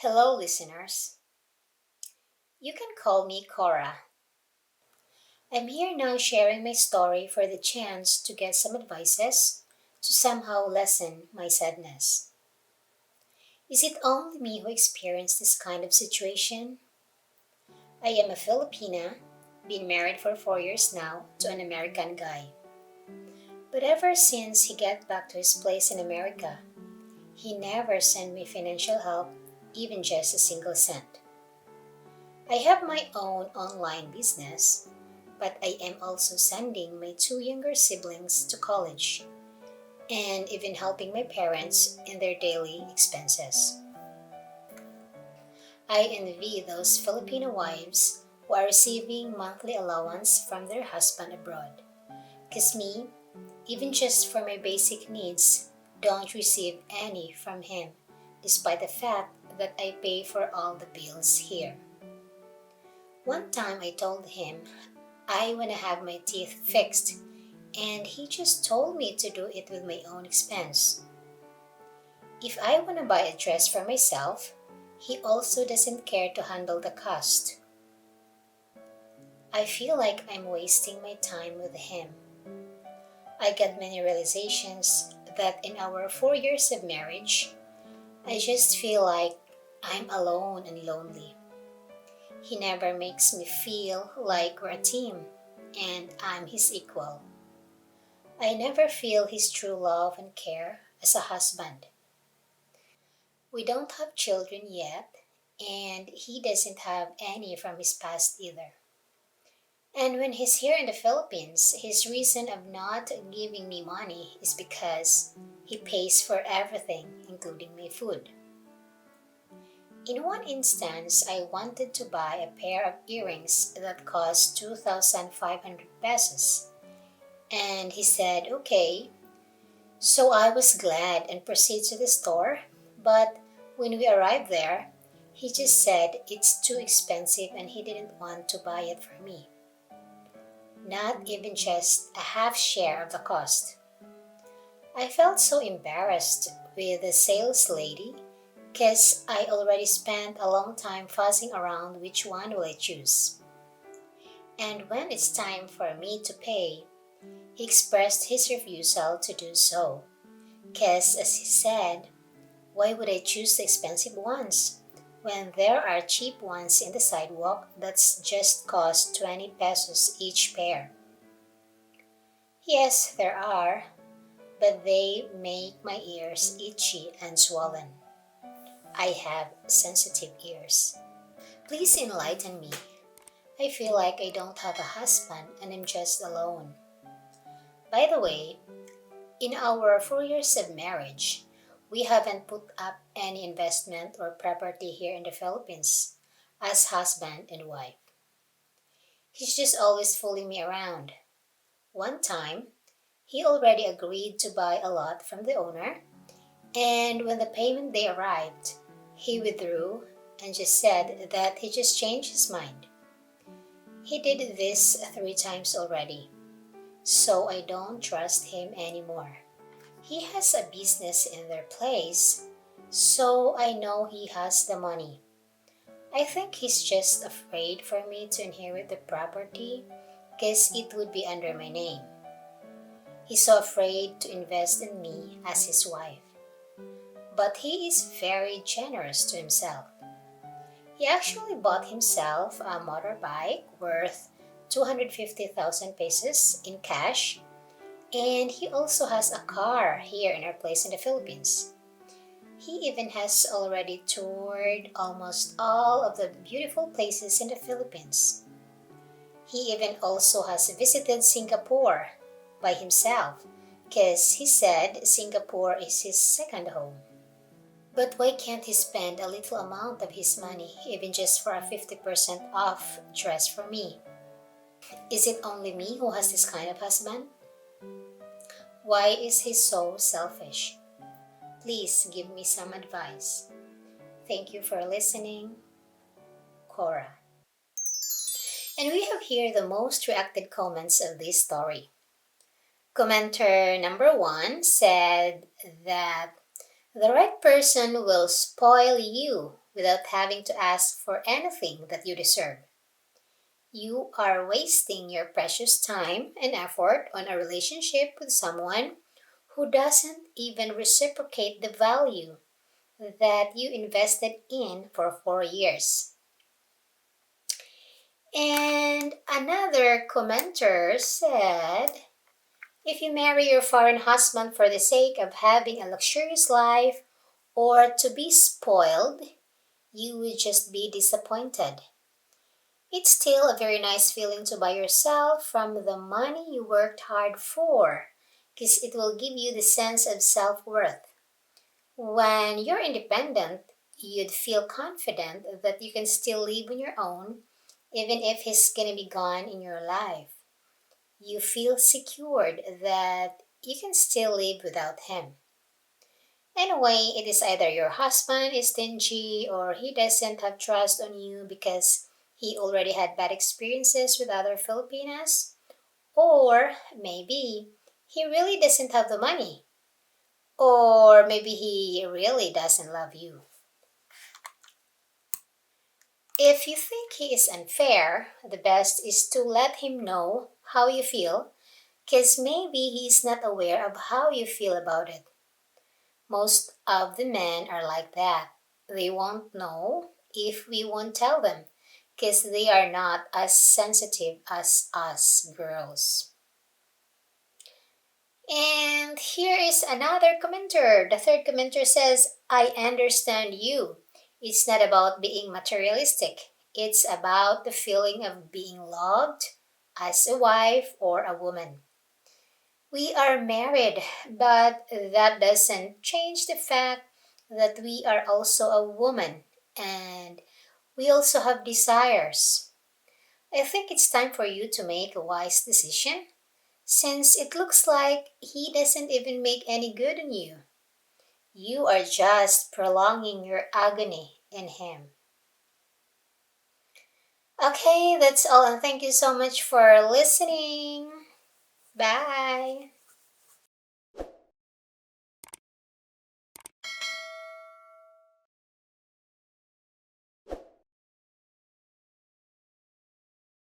Hello, listeners. You can call me Cora. I'm here now sharing my story for the chance to get some advices to somehow lessen my sadness. Is it only me who experienced this kind of situation? I am a Filipina, been married for 4 years now to an American guy. But ever since he got back to his place in America, he never sent me financial help, even just a single cent. I have my own online business, but I am also sending my two younger siblings to college and even helping my parents in their daily expenses. I envy those Filipino wives who are receiving monthly allowance from their husband abroad. Cause me, even just for my basic needs, don't receive any from him, despite the fact that I pay for all the bills here. One time I told him I want to have my teeth fixed, and he just told me to do it with my own expense. If I want to buy a dress for myself, he also doesn't care to handle the cost. I feel like I'm wasting my time with him. I got many realizations that in our 4 years of marriage, I just feel like I'm alone and lonely. He never makes me feel like we're a team and I'm his equal. I never feel his true love and care as a husband. We don't have children yet, and he doesn't have any from his past either. And when he's here in the Philippines, his reason of not giving me money is because he pays for everything, including my food. In one instance, I wanted to buy a pair of earrings that cost 2,500 pesos, and he said, okay. So I was glad and proceeded to the store, but when we arrived there, he just said it's too expensive and he didn't want to buy it for me. Not even just a half share of the cost. I felt so embarrassed with the sales lady because I already spent a long time fussing around which one will I choose. And when it's time for me to pay, he expressed his refusal to do so. Because, as he said, why would I choose the expensive ones when there are cheap ones in the sidewalk that's just cost 20 pesos each pair? Yes, there are, but they make my ears itchy and swollen. I have sensitive ears. Please enlighten me. I feel like I don't have a husband and I'm just alone. By the way, in our 4 years of marriage, we haven't put up any investment or property here in the Philippines as husband and wife. He's just always fooling me around. One time, he already agreed to buy a lot from the owner, and when the payment day arrived, he withdrew and just said that he just changed his mind. He did this 3 times already, so I don't trust him anymore. He has a business in their place, so I know he has the money. I think he's just afraid for me to inherit the property because it would be under my name. He's so afraid to invest in me as his wife. But he is very generous to himself. He actually bought himself a motorbike worth 250,000 pesos in cash, and he also has a car here in our place in the Philippines. He even has already toured almost all of the beautiful places in the Philippines. He even also has visited Singapore by himself because he said Singapore is his second home. But why can't he spend a little amount of his money, even just for a 50% off dress for me? Is it only me who has this kind of husband? Why is he so selfish? Please give me some advice. Thank you for listening, Cora. And we have here the most reacted comments of this story. Commenter number 1 said that the right person will spoil you without having to ask for anything that you deserve. You are wasting your precious time and effort on a relationship with someone who doesn't even reciprocate the value that you invested in for 4 years. And another commenter said, if you marry your foreign husband for the sake of having a luxurious life or to be spoiled, you would just be disappointed. It's still a very nice feeling to buy yourself from the money you worked hard for, because it will give you the sense of self worth. When you're independent, you'd feel confident that you can still live on your own, even if he's gonna be gone in your life. You feel secured that you can still live without him. Anyway, it is either your husband is stingy or he doesn't have trust on you because he already had bad experiences with other Filipinas, or maybe he really doesn't have the money, or maybe he really doesn't love you. If you think he is unfair, the best is to let him know how you feel, because maybe he's not aware of how you feel about it. Most of the men are like that. They won't know if we won't tell them, because they are not as sensitive as us girls. And here is another commenter. The third commenter says, I understand you. It's not about being materialistic. It's about the feeling of being loved as a wife or a woman. We are married, but that doesn't change the fact that we are also a woman and we also have desires. I think it's time for you to make a wise decision since it looks like he doesn't even make any good on you. You are just prolonging your agony in him. Okay, that's all, and thank you so much for listening. Bye.